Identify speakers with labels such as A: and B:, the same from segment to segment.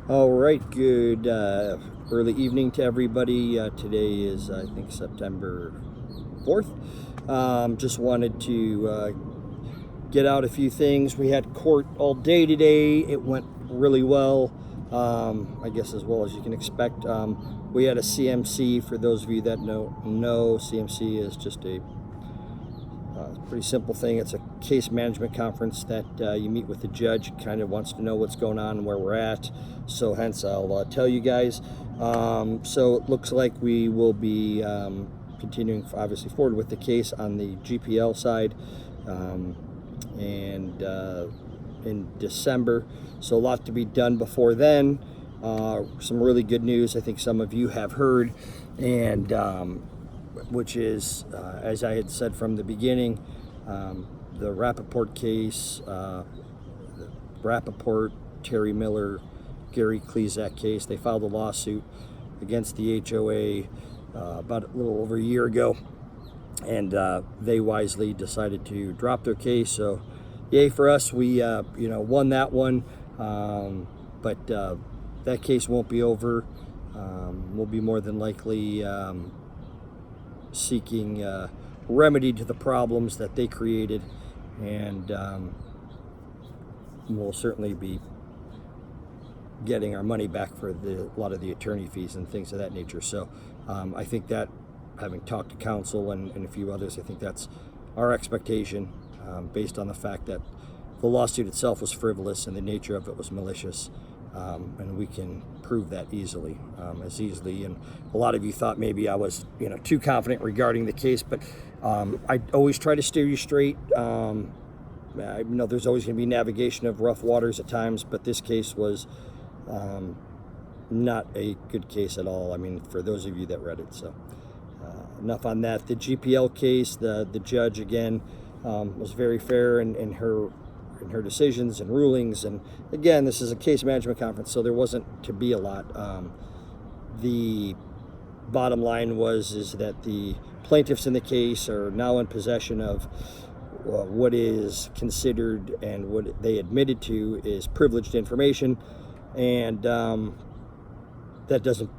A: All right, good early evening to everybody. Today is, I think, September 4th. Just wanted to get out a few things. We had court all day today. It went really well, I guess as well as you can expect. We had a CMC. For those of you that know CMC is just a pretty simple thing. It's a case management conference that you meet with the judge, kind of wants to know what's going on and where we're at. So hence I'll tell you guys. So it looks like we will be continuing obviously forward with the case on the GPL side and in December. So a lot to be done before then. Some really good news I think some of you have heard, and which is, as I had said from the beginning, the Rapoport case, Rapoport, Terry Miller, Gary Klezak case. They filed a lawsuit against the HOA about a little over a year ago, and they wisely decided to drop their case. So, yay for us! We won that one, but that case won't be over. We'll be more than likely seeking remedy to the problems that they created, and we'll certainly be getting our money back for a lot of the attorney fees and things of that nature. So I think that, having talked to counsel and a few others, I think that's our expectation, based on the fact that the lawsuit itself was frivolous and the nature of it was malicious. And we can prove that easily, and a lot of you thought maybe I was too confident regarding the case, but I always try to steer you straight. I know there's always going to be navigation of rough waters at times, but this case was not a good case at all. I mean, for those of you that read it. So enough on that. The GPL case, the judge again was very fair in her decisions and rulings, and again, this is a case management conference, so there wasn't to be a lot. The bottom line is that the plaintiffs in the case are now in possession of what is considered and what they admitted to is privileged information, and that doesn't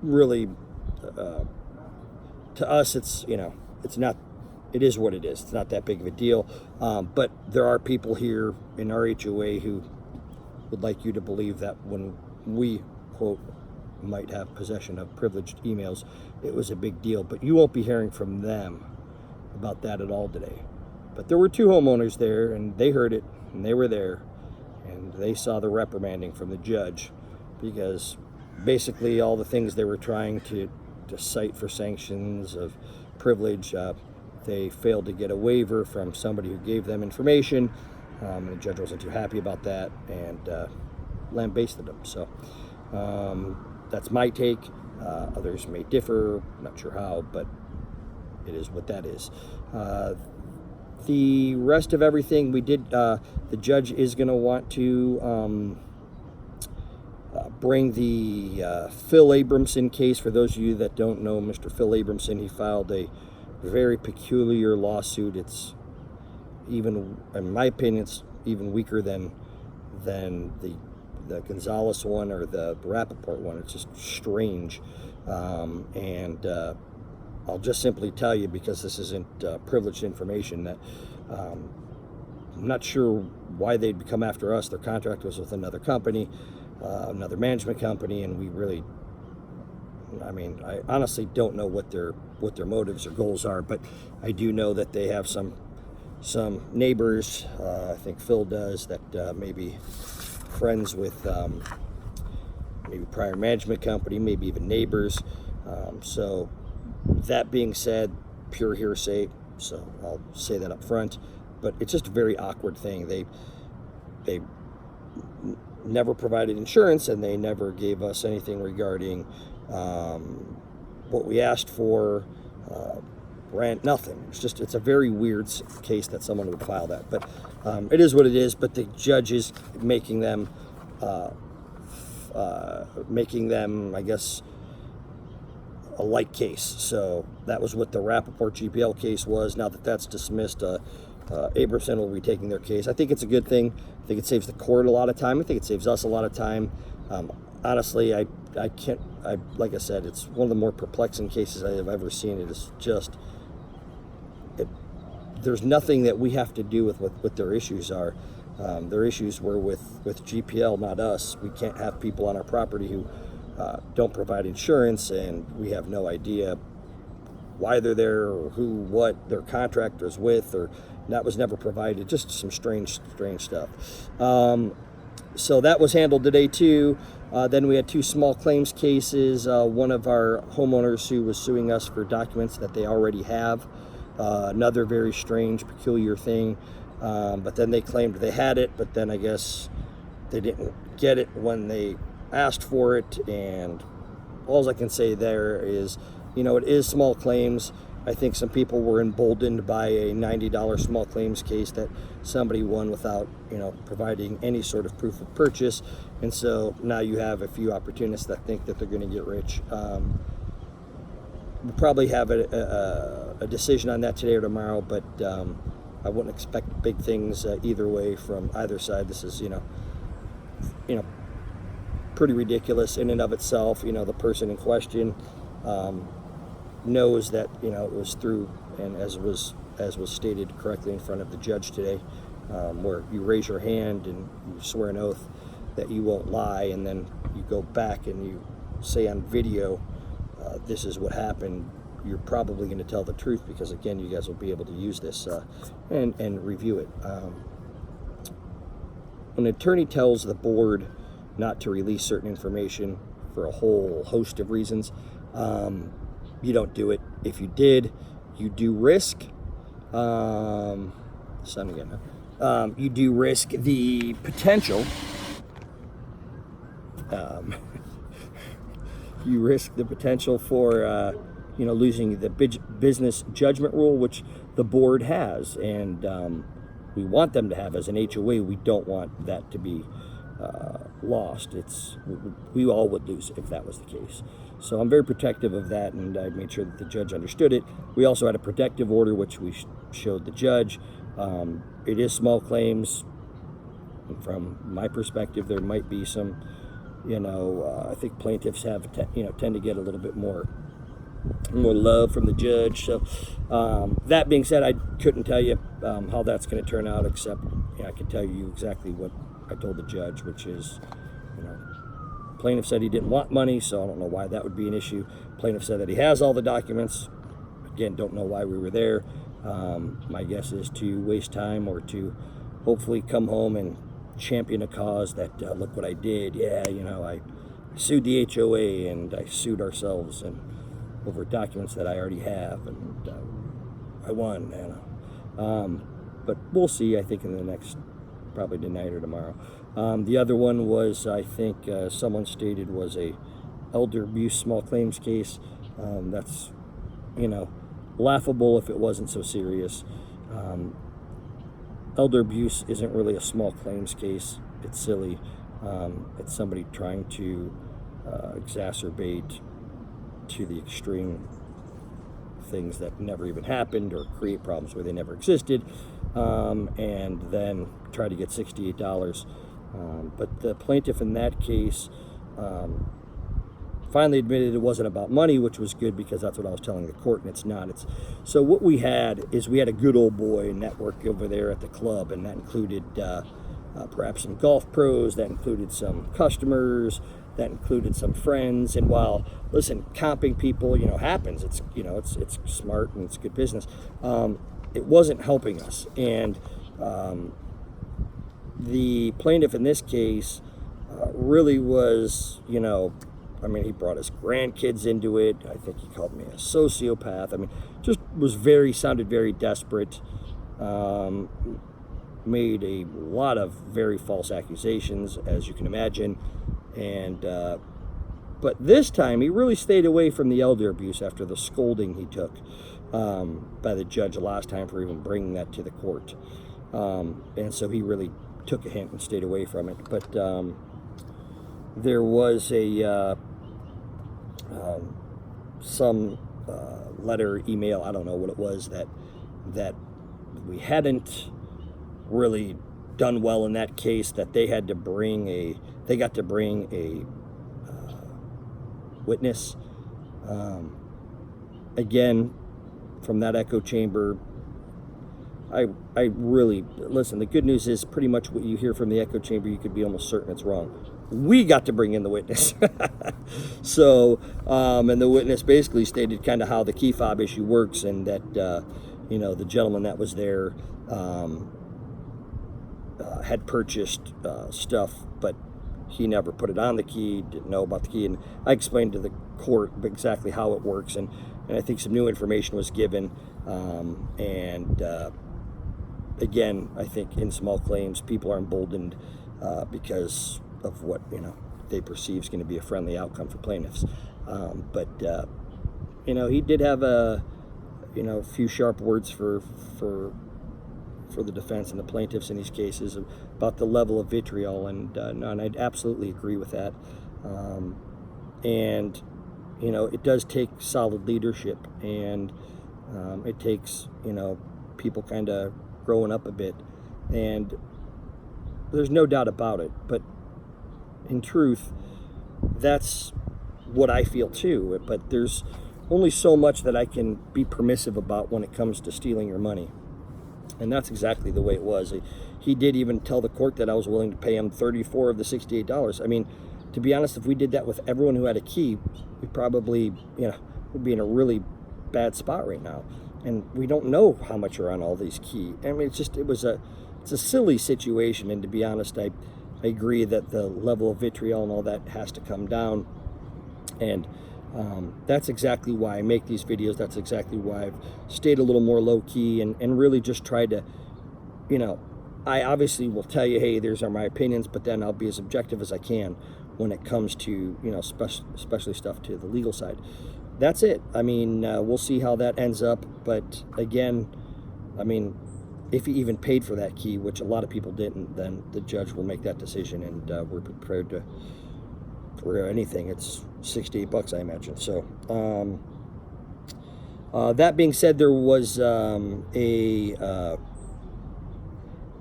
A: really, to us, it's not. It is what it is. It's not that big of a deal. But there are people here in our HOA who would like you to believe that when we, quote, might have possession of privileged emails, it was a big deal. But you won't be hearing from them about that at all today. But there were two homeowners there, and they heard it, and they were there, and they saw the reprimanding from the judge, because basically all the things they were trying to cite for sanctions of privilege, they failed to get a waiver from somebody who gave them information. The judge wasn't too happy about that and lambasted them. So that's my take. Others may differ. Not sure how, but it is what that is. The rest of everything we did, the judge is going to want to bring the Phil Abramson case. For those of you that don't know Mr. Phil Abramson, he filed a very peculiar lawsuit. It's even, in my opinion, it's even weaker than the Gonzalez one or the Rapoport one. It's just strange, and I'll just simply tell you, because this isn't privileged information, that I'm not sure why they'd come after us. Their contract was with another company, another management company, and I honestly don't know what their motives or goals are, but I do know that they have some neighbors, I think Phil does, that may be friends with maybe prior management company, maybe even neighbors. So that being said, pure hearsay, so I'll say that up front, but it's just a very awkward thing. They never provided insurance, and they never gave us anything regarding what we asked for, rent, nothing. It's a very weird case that someone would file that, but it is what it is. But the judge is making them, I guess, a light case. So that was what the Rapoport GPL case was. Now that that's dismissed, Abramson will be taking their case. I think it's a good thing. I think it saves the court a lot of time. I think it saves us a lot of time. Honestly, I like I said, it's one of the more perplexing cases I have ever seen. It is just, there's nothing that we have to do with what their issues are. Their issues were with GPL, not us. We can't have people on our property who don't provide insurance, and we have no idea why they're there or what their contractor's with, or that was never provided. Just some strange stuff. So that was handled today too. Then we had 2 small claims cases. One of our homeowners who was suing us for documents that they already have. Another very strange, peculiar thing. But then they claimed they had it, but then I guess they didn't get it when they asked for it. And all I can say there is, it is small claims. I think some people were emboldened by a $90 small claims case that somebody won without, providing any sort of proof of purchase. And so now you have a few opportunists that think that they're going to get rich. We'll probably have a decision on that today or tomorrow, but I wouldn't expect big things either way from either side. This is, pretty ridiculous in and of itself. The person in question knows that it was through, and as was stated correctly in front of the judge today, where you raise your hand and you swear an oath that you won't lie, and then you go back and you say on video, this is what happened. You're probably going to tell the truth, because again, you guys will be able to use this and review it. When an attorney tells the board not to release certain information for a whole host of reasons, you don't do it. If you did, you do risk. You do risk the potential. You risk the potential for losing the business judgment rule, which the board has, and we want them to have as an HOA. We don't want that to be lost. We all would lose if that was the case. So I'm very protective of that, and I made sure that the judge understood it. We also had a protective order, which we showed the judge. It is small claims. From my perspective, there might be some, I think plaintiffs have, tend to get a little bit more love from the judge. So that being said, I couldn't tell you how that's going to turn out, except I can tell you exactly what I told the judge, which is, plaintiff said he didn't want money, so I don't know why that would be an issue. Plaintiff said that he has all the documents. Again, don't know why we were there. My guess is to waste time, or to hopefully come home and champion a cause that, look what I did. Yeah, I sued the HOA, and I sued ourselves, and over documents that I already have, and I won. But we'll see, I think, in the next, probably tonight or tomorrow. The other one was, I think someone stated, was a elder abuse small claims case. That's, laughable if it wasn't so serious. Elder abuse isn't really a small claims case. It's silly. It's somebody trying to exacerbate to the extreme things that never even happened, or create problems where they never existed, and then try to get $68. But the plaintiff in that case finally admitted it wasn't about money, which was good, because that's what I was telling the court, and it's not. So what we had a good old boy network over there at the club, and that included perhaps some golf pros, that included some customers, that included some friends. And while, listen, comping people, happens. It's it's smart and it's good business. It wasn't helping us, and the plaintiff in this case really was, he brought his grandkids into it. I think he called me a sociopath. Just sounded very desperate. Made a lot of very false accusations, as you can imagine. And but this time he really stayed away from the elder abuse after the scolding he took by the judge last time for even bringing that to the court. And so he really took a hint and stayed away from it. But there was some letter, email, I don't know what it was, that we hadn't really done well in that case, that they got to bring a witness. Again, from that echo chamber, I really, listen, the good news is pretty much what you hear from the echo chamber, you could be almost certain it's wrong. We got to bring in the witness. So, and the witness basically stated kind of how the key fob issue works, and that, the gentleman that was there had purchased stuff, but he never put it on the key, didn't know about the key. And I explained to the court exactly how it works, and I think some new information was given. Again, I think in small claims, people are emboldened because of what they perceive is going to be a friendly outcome for plaintiffs. He did have a few sharp words for the defense and the plaintiffs in these cases about the level of vitriol, and I'd absolutely agree with that. It does take solid leadership, and it takes people kind of growing up a bit, and there's no doubt about it. But in truth, that's what I feel too. But there's only so much that I can be permissive about when it comes to stealing your money. And that's exactly the way it was. He did even tell the court that I was willing to pay him $34 of the $68. I mean, to be honest, if we did that with everyone who had a key, we probably, would be in a really bad spot right now. And we don't know how much are on all these keys. I mean, it's a silly situation. And to be honest, I agree that the level of vitriol and all that has to come down. And that's exactly why I make these videos. That's exactly why I've stayed a little more low key and really just tried to, I obviously will tell you, hey, these are my opinions, but then I'll be as objective as I can when it comes to, especially stuff to the legal side. That's it. I mean, we'll see how that ends up. But again, I mean, if he even paid for that key, which a lot of people didn't, then the judge will make that decision, and we're prepared to, for anything. It's $68, I imagine. So, that being said, there was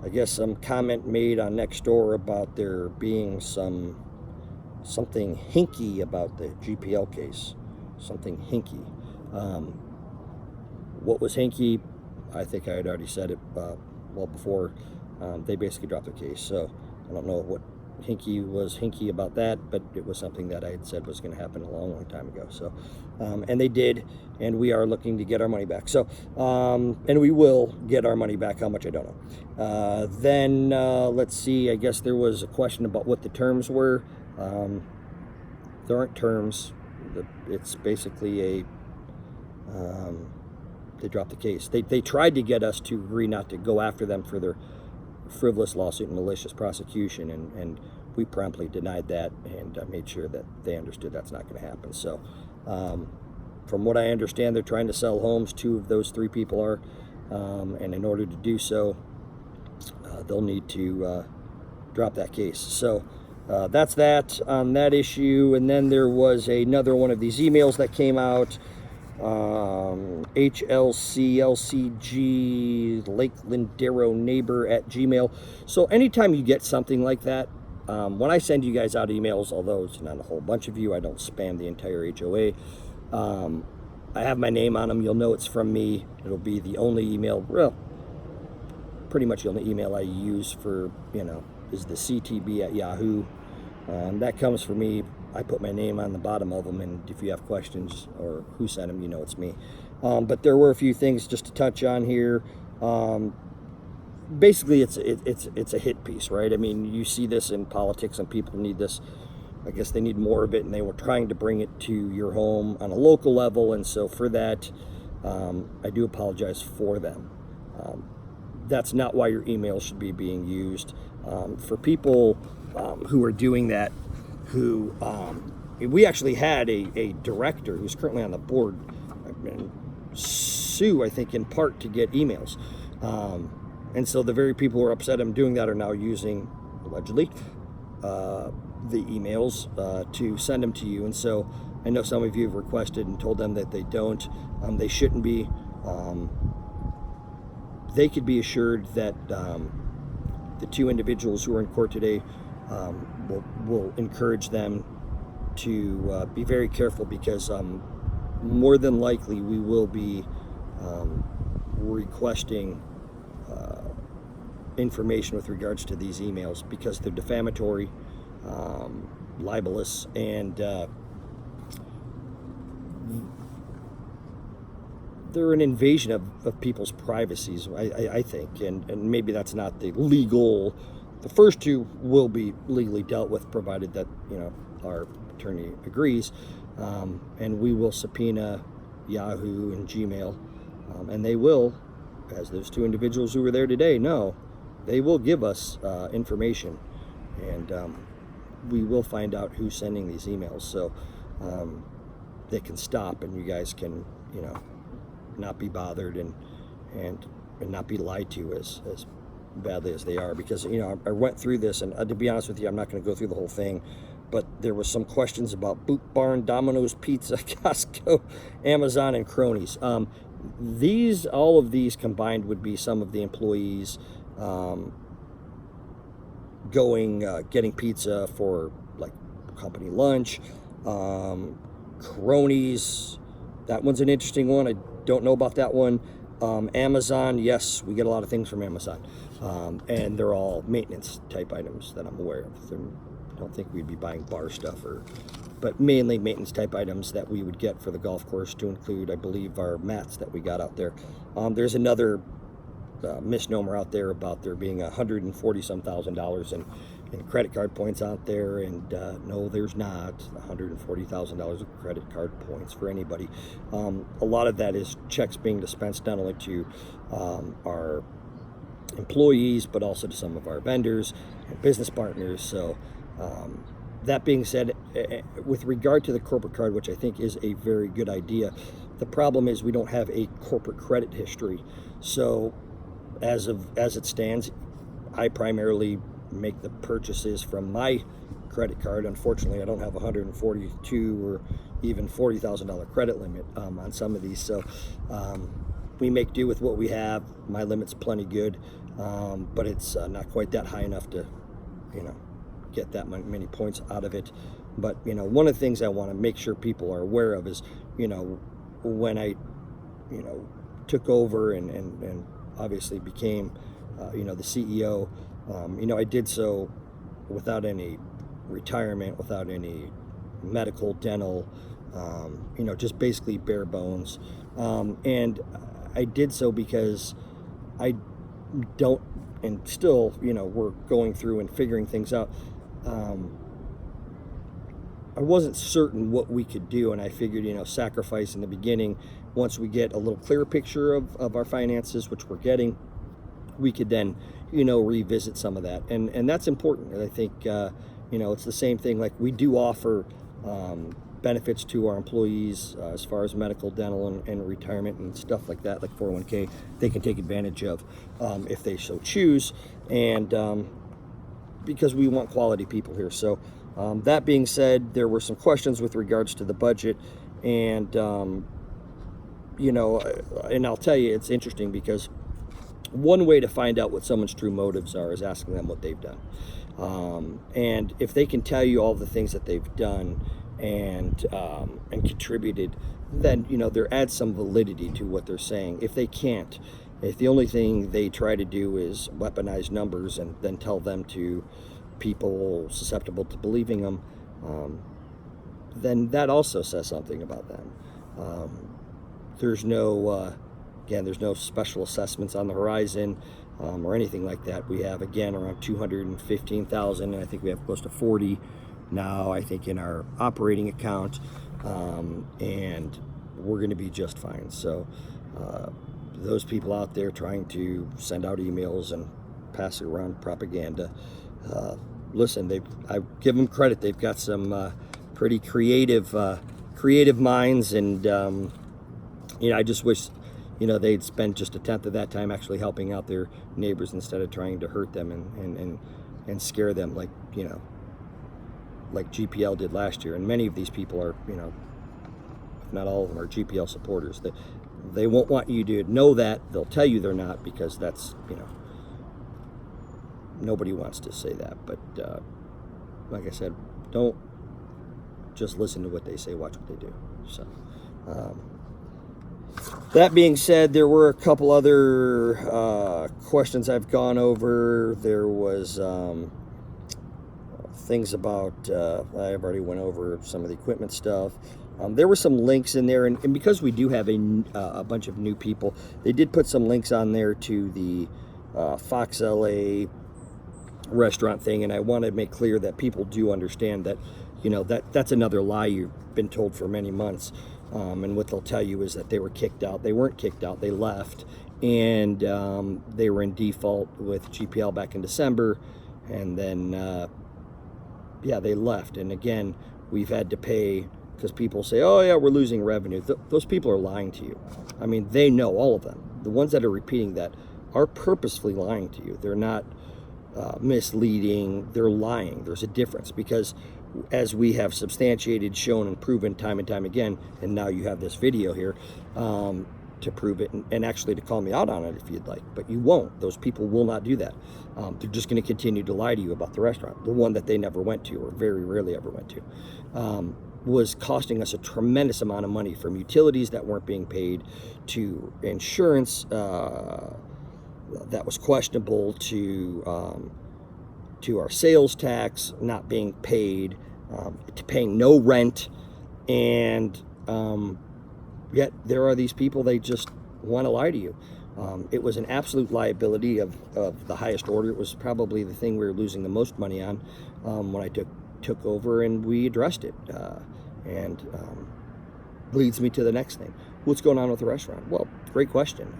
A: I guess some comment made on Nextdoor about there being something hinky about the GPL case. Something hinky. What was hinky? I think I had already said it well before. They basically dropped their case. So I don't know what hinky about that, but it was something that I had said was going to happen a long, long time ago. So, and they did, and we are looking to get our money back. So, and we will get our money back. How much, I don't know. Then let's see. I guess there was a question about what the terms were. There aren't terms. It's basically they dropped the case. They tried to get us to agree not to go after them for their frivolous lawsuit and malicious prosecution, and we promptly denied that and made sure that they understood that's not going to happen. So from what I understand, they're trying to sell homes. 2 of those 3 people are, and in order to do so, they'll need to drop that case. So that's that on that issue. And then there was another one of these emails that came out, HLCLCG Lakelandero neighbor at Gmail. So anytime you get something like that, when I send you guys out emails, although it's not a whole bunch of you, I don't spam the entire HOA. I have my name on them. You'll know it's from me. It'll be the only email, well, pretty much the only email I use for, is the CTB at Yahoo. That comes from me. I put my name on the bottom of them, and if you have questions or who sent them, it's me. But there were a few things just to touch on here. Basically, it's a hit piece, right? I mean, you see this in politics, and people need this. I guess they need more of it, and they were trying to bring it to your home on a local level, and so for that, I do apologize for them. That's not why your email should be being used. For people who are doing that, who we actually had a director who's currently on the board sue, I think, in part to get emails. And so the very people who are upset I'm doing that are now using, allegedly, the emails to send them to you. And so I know some of you have requested and told them that they don't. They shouldn't be. they could be assured that the two individuals who are in court today will encourage them to be very careful, because more than likely we will be requesting information with regards to these emails, because they're defamatory, libelous, and they're an invasion of people's privacies, I think, and maybe that's not the legal. The first two will be legally dealt with, provided that our attorney agrees, and we will subpoena Yahoo and Gmail, and they will, as those two individuals who were there today know, they will give us information, and we will find out who's sending these emails, so they can stop, and you guys can not be bothered and not be lied to as badly as they are, because I went through this, and to be honest with you, I'm not going to go through the whole thing, but there was some questions about Boot Barn, Domino's Pizza, Costco, Amazon, and cronies. All of these combined would be some of the employees getting pizza for like company lunch. Cronies, that one's an interesting one. I don't know about that one. Amazon, yes, we get a lot of things from Amazon, and they're all maintenance type items that I'm aware of. I don't think we'd be buying bar stuff, but mainly maintenance type items that we would get for the golf course, to include, I believe, our mats that we got out there. There's another misnomer out there about there being $140,000 in credit card points out there, and no, there's not $140,000 of credit card points for anybody. A lot of that is checks being dispensed not only to our employees, but also to some of our vendors and business partners. So that being said, with regard to the corporate card, which I think is a very good idea, the problem is we don't have a corporate credit history. So as it stands, I primarily make the purchases from my credit card. Unfortunately, I don't have $142 or even $40,000 credit limit on some of these, so we make do with what we have. My limit's plenty good, but it's not quite that high enough to get that many points out of it. But one of the things I want to make sure people are aware of is when I took over and obviously became the CEO, I did so without any retirement, without any medical, dental, just basically bare bones. And I did so because I don't, and still, we're going through and figuring things out. I wasn't certain what we could do, and I figured, sacrifice in the beginning. Once we get a little clearer picture of our finances, which we're getting, we could then, revisit some of that. And that's important. And I think, it's the same thing. Like, we do offer benefits to our employees as far as medical, dental, and retirement and stuff like that, like 401k, they can take advantage of if they so choose. And because we want quality people here. So that being said, there were some questions with regards to the budget, and and I'll tell you, it's interesting because one way to find out what someone's true motives are is asking them what they've done. And if they can tell you all the things that they've done and contributed, then there adds some validity to what they're saying. If they can't, if the only thing they try to do is weaponize numbers and then tell them to people susceptible to believing them, then that also says something about them. There's no special assessments on the horizon or anything like that. We have, again, around 215,000, and I think we have close to 40 now, I think, in our operating account, and we're going to be just fine. So those people out there trying to send out emails and pass around propaganda, listen, I give them credit. They've got some pretty creative minds, and I just wish they'd spend just a tenth of that time actually helping out their neighbors instead of trying to hurt them and scare them like GPL did last year. And many of these people are, if not all of them, are GPL supporters. They won't want you to know that. They'll tell you they're not, because that's, nobody wants to say that. But like I said, don't just listen to what they say, watch what they do. So that being said, there were a couple other questions I've gone over. There was things about, I've already went over some of the equipment stuff. There were some links in there, and because we do have a bunch of new people, they did put some links on there to the Fox LA restaurant thing, and I want to make clear that people do understand that, that's another lie you've been told for many months. And what they'll tell you is that they were kicked out. They weren't kicked out, they left, and they were in default with GPL back in December, and then they left. And again, we've had to pay, because people say, oh yeah, we're losing revenue. Those people are lying to you. I mean, they know, all of them. The ones that are repeating that are purposefully lying to you. They're not misleading, they're lying. There's a difference, because as we have substantiated, shown, and proven time and time again, and now you have this video here to prove it, and actually to call me out on it if you'd like, but you won't. Those people will not do that. They're just going to continue to lie to you about the restaurant, the one that they never went to, or very rarely ever went to. Was costing us a tremendous amount of money, from utilities that weren't being paid, to insurance that was questionable, to our sales tax not being paid, to paying no rent, and yet there are these people, they just want to lie to you. It was an absolute liability of the highest order. It was probably the thing we were losing the most money on when I took over, and we addressed it. And leads me to the next thing. What's going on with the restaurant? Well, great question.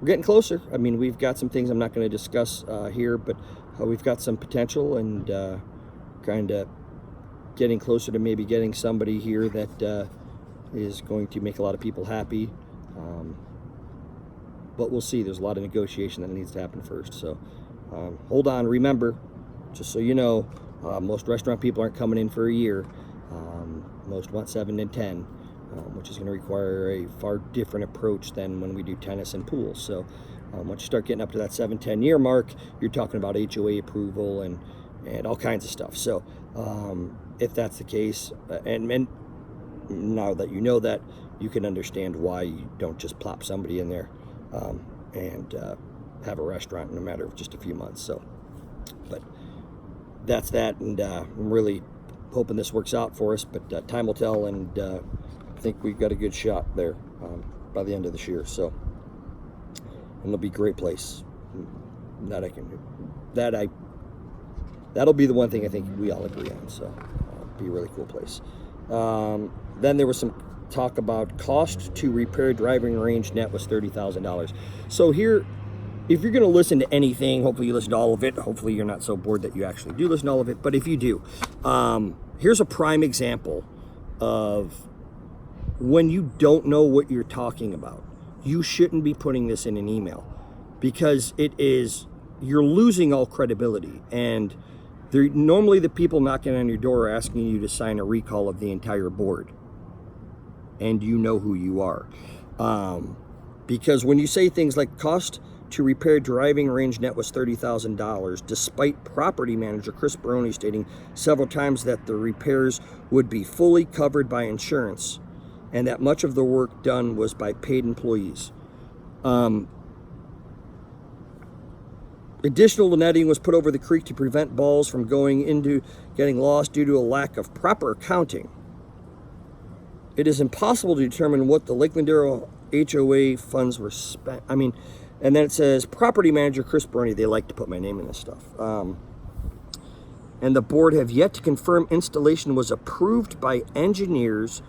A: We're getting closer. I mean, we've got some things I'm not going to discuss here, but we've got some potential, and kind of getting closer to maybe getting somebody here that is going to make a lot of people happy. But we'll see. There's a lot of negotiation that needs to happen first. So hold on. Remember, just so you know, most restaurant people aren't coming in for a year. Most want 7 and 10, which is going to require a far different approach than when we do tennis and pool. So once you start getting up to that 7-10 year mark, you're talking about HOA approval and all kinds of stuff. So if that's the case, and now that you know that, you can understand why you don't just plop somebody in there and have a restaurant in a matter of just a few months. So, but that's that, and I'm really hoping this works out for us, but time will tell, and I think we've got a good shot there by the end of this year. So, and it'll be a great place. That'll be the one thing I think we all agree on. So, it'll be a really cool place. Then there was some talk about cost to repair driving range net was $30,000. So here, if you're going to listen to anything, hopefully you listen to all of it. Hopefully you're not so bored that you actually do listen to all of it. But if you do, here's a prime example of when you don't know what you're talking about. You shouldn't be putting this in an email, because you're losing all credibility. And normally the people knocking on your door are asking you to sign a recall of the entire board. And you know who you are. Because when you say things like cost to repair driving range net was $30,000, despite property manager Chris Baroni stating several times that the repairs would be fully covered by insurance, and that much of the work done was by paid employees. Additional netting was put over the creek to prevent balls from getting lost due to a lack of proper accounting. It is impossible to determine what the Lake Lindero HOA funds were spent. I mean, and then it says property manager Chris Baroni. They like to put my name in this stuff. And the board have yet to confirm installation was approved by engineers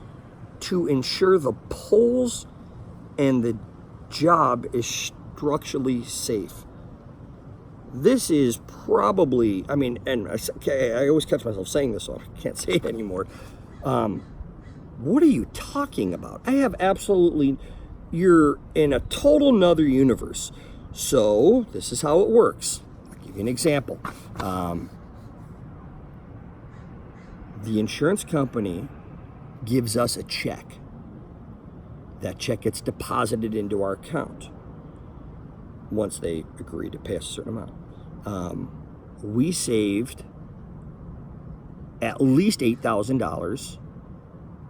A: to ensure the poles and the job is structurally safe. This is probably, I mean, and I always catch myself saying this, so I can't say it anymore. What are you talking about? I have absolutely, you're in a total nother universe. So this is how it works. I'll give you an example. The insurance company gives us a check. That check gets deposited into our account once they agree to pay us a certain amount. We saved at least $8,000.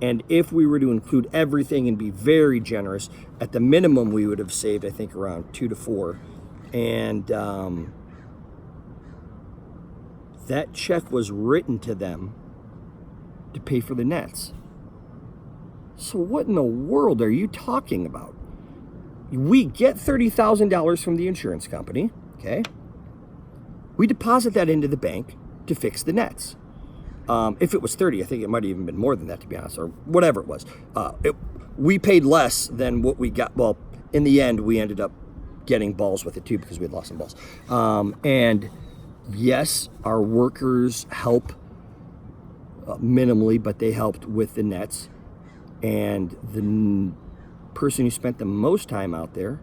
A: And if we were to include everything and be very generous, at the minimum we would have saved, I think, around 2 to 4. And that check was written to them to pay for the nets. So what in the world are you talking about? We get $30,000 from the insurance company, okay? We deposit that into the bank to fix the nets. If it was 30, I think it might have even been more than that, to be honest, or whatever it was. We paid less than what we got. Well, in the end, we ended up getting balls with it too because we had lost some balls. And yes, our workers help minimally, but they helped with the nets. And the person who spent the most time out there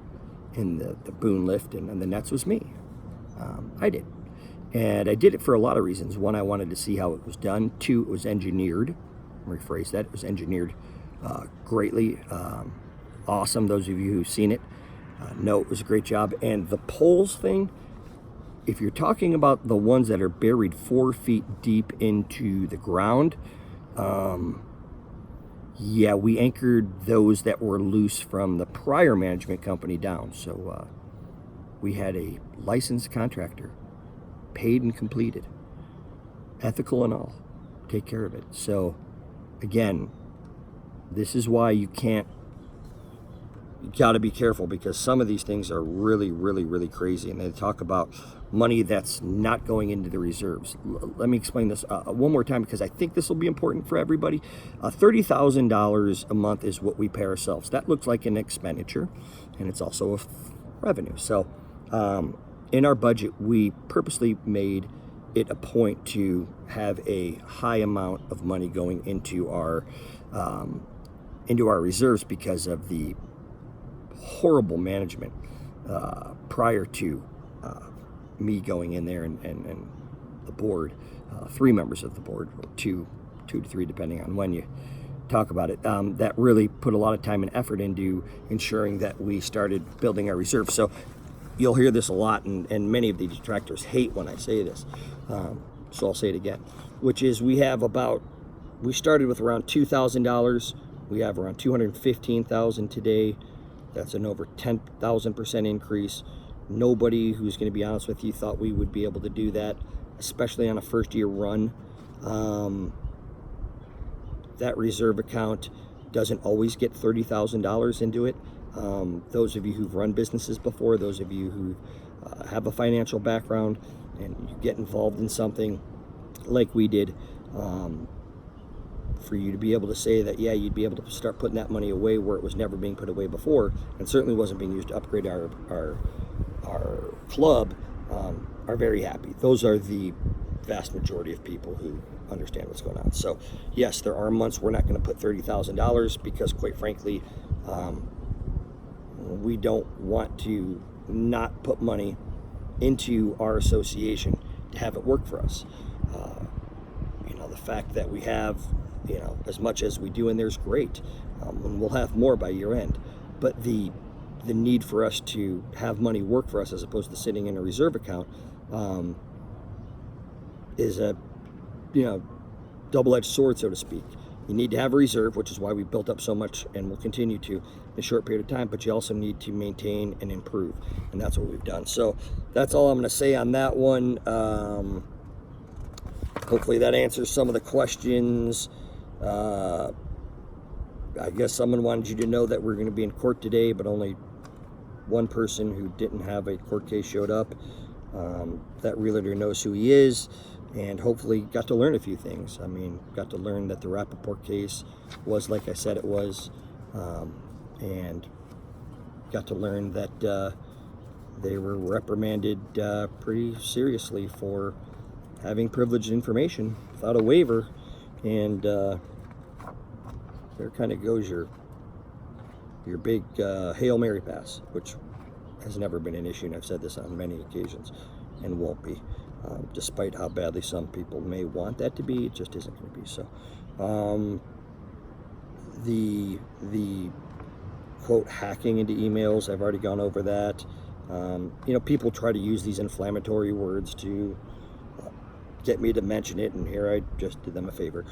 A: in the boom lift and the nets was me. I did. And I did it for a lot of reasons. One, I wanted to see how it was done. Two, it was engineered. Rephrase that. It was engineered greatly. Awesome. Those of you who've seen it know it was a great job. And the poles thing, if you're talking about the ones that are buried 4 feet deep into the ground, yeah, we anchored those that were loose from the prior management company down. So we had a licensed contractor, paid and completed, ethical and all, take care of it. So again, this is why you got to be careful, because some of these things are really, really, really crazy. And they talk about money that's not going into the reserves. Let me explain this one more time, because I think this will be important for everybody. $30,000 a month is what we pay ourselves. That looks like an expenditure, and it's also a revenue. So in our budget, we purposely made it a point to have a high amount of money going into our reserves because of the horrible management prior to me going in there and the board, 3 members of the board, or two to 3 depending on when you talk about it, that really put a lot of time and effort into ensuring that we started building our reserves. So you'll hear this a lot, and many of the detractors hate when I say this, so I'll say it again, which is we started with around $2,000. We have around $215,000 today. That's an over 10,000% increase. Nobody who's going to be honest with you thought we would be able to do that, especially on a first-year run. That reserve account doesn't always get $30,000 into it. Those of you who've run businesses before, those of you who have a financial background and you get involved in something like we did, for you to be able to say that, yeah, you'd be able to start putting that money away where it was never being put away before, and certainly wasn't being used to upgrade our club, are very happy. Those are the vast majority of people who understand what's going on. So yes, there are months we're not going to put $30,000 because, quite frankly, we don't want to not put money into our association to have it work for us. The fact that we have, as much as we do in there's great, and we'll have more by year end. But the need for us to have money work for us as opposed to sitting in a reserve account is a double-edged sword, so to speak. You need to have a reserve, which is why we built up so much and will continue to in a short period of time, but you also need to maintain and improve, and that's what we've done. So that's all I'm going to say on that one. Hopefully that answers some of the questions. I guess someone wanted you to know that we're going to be in court today, but only one person who didn't have a court case showed up. That realtor knows who he is, and hopefully got to learn a few things. I mean, got to learn that the Rapoport case was like I said it was, and got to learn that they were reprimanded pretty seriously for having privileged information without a waiver, and there kind of goes your big Hail Mary pass, which has never been an issue, and I've said this on many occasions, and won't be, despite how badly some people may want that to be. It just isn't going to be. So the quote, hacking into emails. I've already gone over that. You know, people try to use these inflammatory words to get me to mention it, and here I just did them a favor.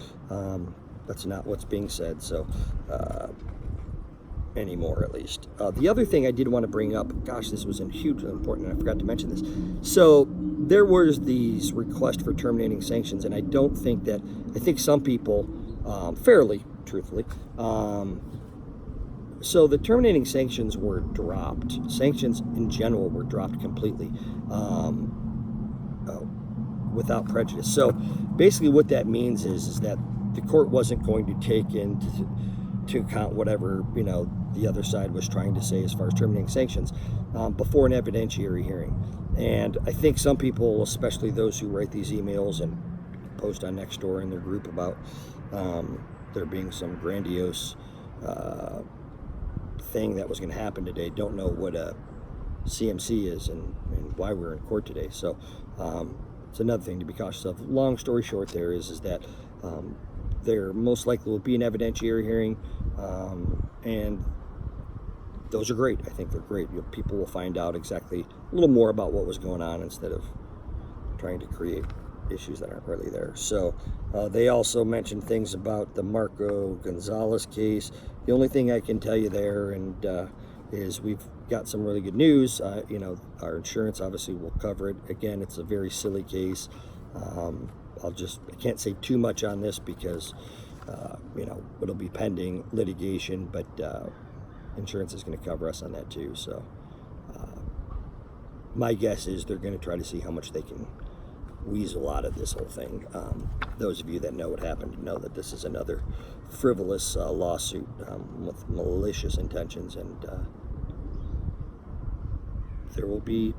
A: That's not what's being said, so anymore, at least. The other thing I did want to bring up, gosh, this was hugely important, and I forgot to mention this. So there was these requests for terminating sanctions, and I think some people, fairly truthfully, so the terminating sanctions were dropped. Sanctions in general were dropped completely, without prejudice. So basically what that means is that the court wasn't going to take into account whatever, you know, the other side was trying to say as far as terminating sanctions before an evidentiary hearing. And I think some people, especially those who write these emails and post on Nextdoor in their group about there being some grandiose thing that was going to happen today, don't know what a CMC is and why we're in court today. So it's another thing to be cautious of. Long story short, there is that there most likely will be an evidentiary hearing, and those are great. I think they're great. People will find out exactly a little more about what was going on instead of trying to create issues that aren't really there. So they also mentioned things about the Marco Gonzalez case. The only thing I can tell you there is we've got some really good news. You know, our insurance obviously will cover it. Again, it's a very silly case. I can't say too much on this because you know, it'll be pending litigation, but insurance is going to cover us on that too. So my guess is they're going to try to see how much they can weasel out of this whole thing. Those of you that know what happened know that this is another frivolous lawsuit with malicious intentions, and there will be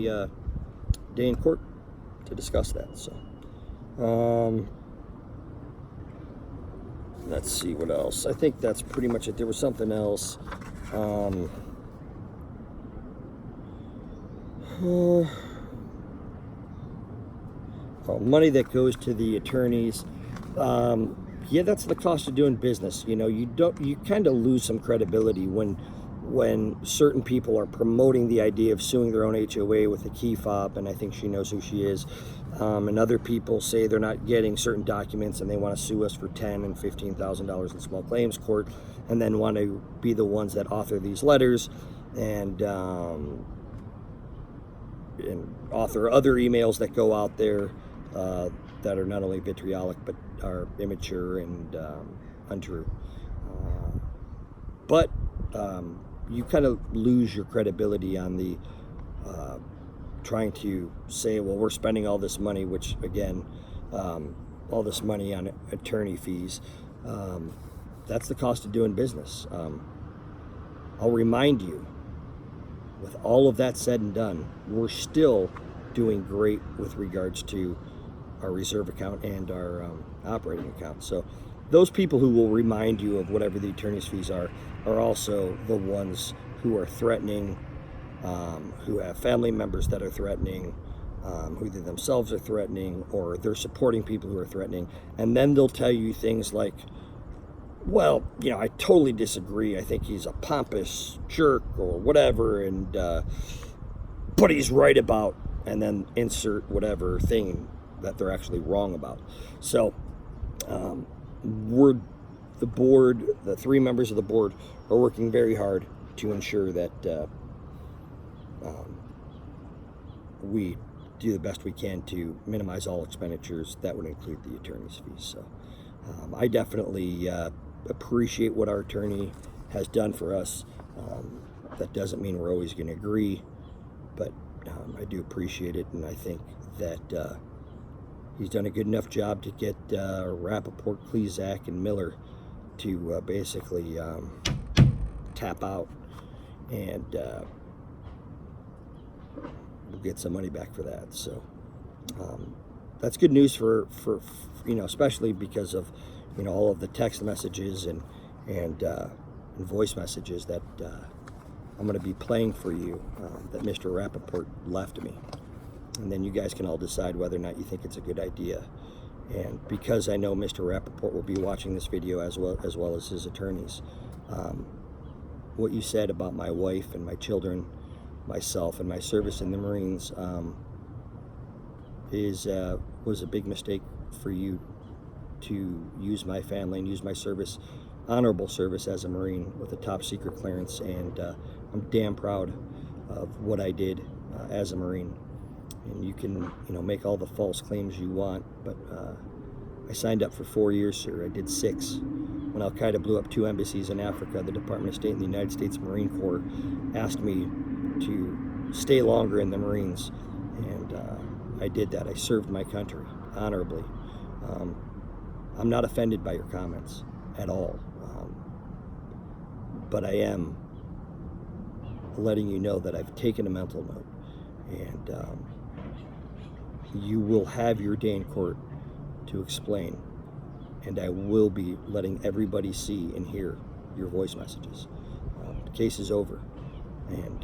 A: a day in court to discuss that. So let's see what else. I think that's pretty much it. There was something else. Money that goes to the attorneys. Yeah, that's the cost of doing business. You know, you kind of lose some credibility when certain people are promoting the idea of suing their own HOA with a key fob, and I think she knows who she is. And other people say they're not getting certain documents and they want to sue us for $10,000 and $15,000 in small claims court, and then want to be the ones that author these letters and author other emails that go out there that are not only vitriolic but are immature and untrue. But you kind of lose your credibility on the trying to say, well, we're spending all this money, which again, all this money on attorney fees. That's the cost of doing business. I'll remind you, with all of that said and done, we're still doing great with regards to our reserve account and our operating account. So those people who will remind you of whatever the attorney's fees are also the ones who are threatening, who have family members that are threatening, who they themselves are threatening, or they're supporting people who are threatening. And then they'll tell you things like, well, you know, I totally disagree. I think he's a pompous jerk or whatever, and but he's right about, and then insert whatever thing that they're actually wrong about. So the board, the three members of the board, are working very hard to ensure that we do the best we can to minimize all expenditures. That would include the attorney's fees. So I definitely appreciate what our attorney has done for us. That doesn't mean we're always going to agree, but I do appreciate it, and I think that he's done a good enough job to get Rapoport, Klezak, and Miller to basically tap out, and we'll get some money back for that. So that's good news for you know, especially because of, you know, all of the text messages and voice messages that I'm going to be playing for you that Mr. Rapoport left me. And then you guys can all decide whether or not you think it's a good idea. And because I know Mr. Rapoport will be watching this video as well as his attorneys, what you said about my wife and my children, myself, and my service in the Marines was a big mistake for you to use my family and use my service, honorable service as a Marine with a top secret clearance, and I'm damn proud of what I did as a Marine. And you can, make all the false claims you want, but I signed up for 4 years, sir. I did 6. When Al Qaeda blew up 2 embassies in Africa, the Department of State and the United States Marine Corps asked me to stay longer in the Marines, and I did that. I served my country honorably. I'm not offended by your comments at all, but I am letting you know that I've taken a mental note, and you will have your day in court to explain, and I will be letting everybody see and hear your voice messages. The case is over, and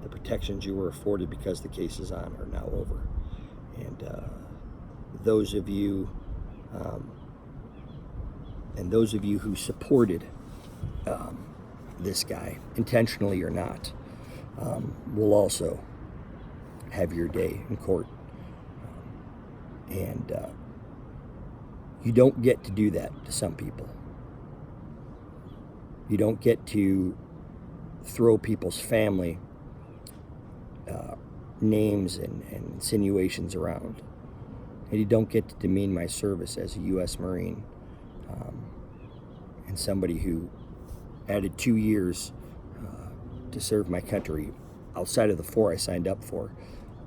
A: the protections you were afforded because the case is on are now over. And those of you who supported this guy, intentionally or not, will also have your day in court. And you don't get to do that to some people. You don't get to throw people's family names and insinuations around. And you don't get to demean my service as a U.S. Marine, and somebody who added 2 years to serve my country outside of the 4 I signed up for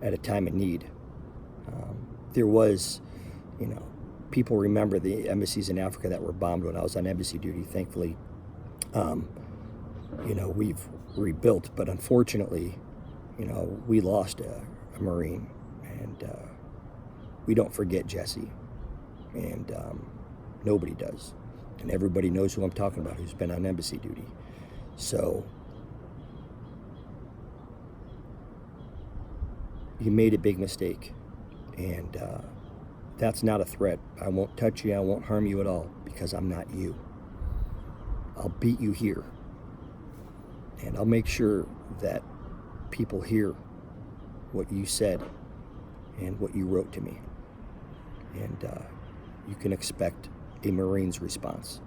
A: at a time of need. There was, people remember the embassies in Africa that were bombed when I was on embassy duty. Thankfully, we've rebuilt, but unfortunately, we lost a Marine, and we don't forget Jesse, and nobody does, and everybody knows who I'm talking about who's been on embassy duty. So you made a big mistake, and that's not a threat. I won't touch you, I won't harm you at all, because I'm not you. I'll beat you here, and I'll make sure that people hear what you said and what you wrote to me, and you can expect a Marine's response.